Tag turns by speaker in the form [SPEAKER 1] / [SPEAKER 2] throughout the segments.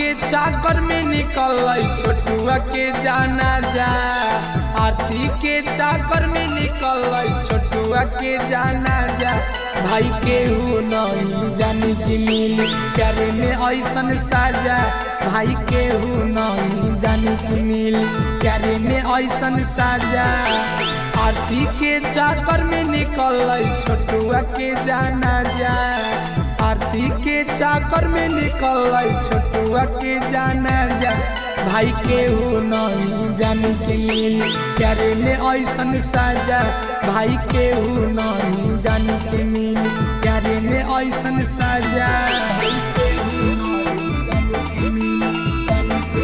[SPEAKER 1] के चाकर में निकल छोटुआ के जाना जा। आरती के चाकर में निकल छोटुआ के जाना जा। भाई केहू नहीं जानी कि मिली प्यार में ऐसन साजा। भाई केहू नहीं जानी कि मिली प्यार में ऐसन साजा। आरती के चाकर में निकल छोटुआ के जाना जा। आरती के चाकर में निकल छोटुआ के जाना जा। भाई केहू नहीं जानी कि मिली प्यार में ऐसन साजा। भाई केहू नहीं जानी कि मिली प्यार में ऐसन साजा। भाई केहू नहीं जानी कि मिली प्यार में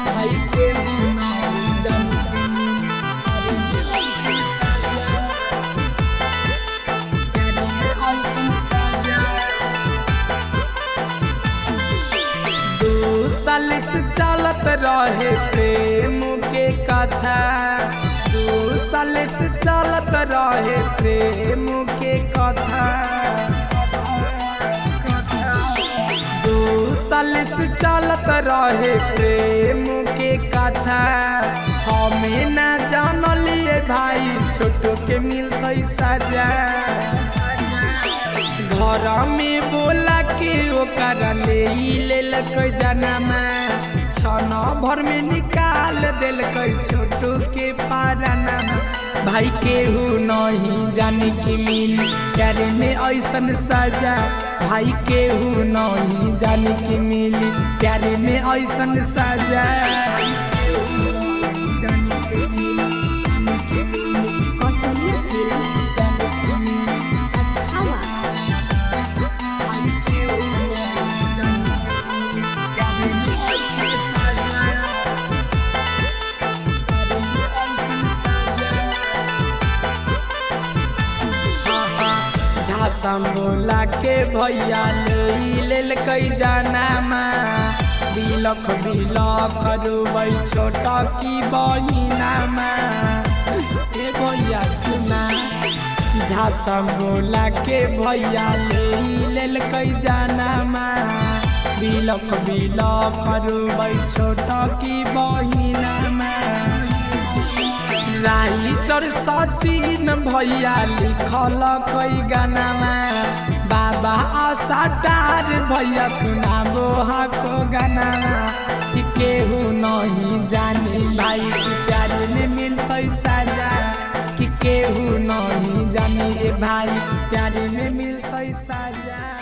[SPEAKER 1] भाई केहू नहीं जानी कि साल से चलत रहे प्रेम के कथा। 2 साल से चलत रहे प्रेम के कथा। 2 साल से चलत रहे प्रेम के कथा। हमें न जानलिए भाई छोटो के मिलते सजा। घर में बोला के ओकरा ले जनमा। छन भर में निकाल दिल छोटो के पारानामा। भाई केहू नहीं जानी कि मिली प्यार में ऐसन सजा। भाई केहू नहीं जानी कि मिली प्यार में ऐसन सजा। बोला के भैया ले जनामा। बिलख बिलख रोबै छोटा की बहिनामा। ए भैया सुना झांसा बोला के भैया ले जनामा। बिलख बिलख रोबै छोटा की बहिनामा। राइटर सचिन भैया लिखल कई गानामा। बाबा आशाटार भैया सुनाबो हको गानामा। कि केहू नहीं जानी भाई कि प्यार में मिलते साजा। कि केहू नहीं जानी भाई प्यार में मिलते साजा।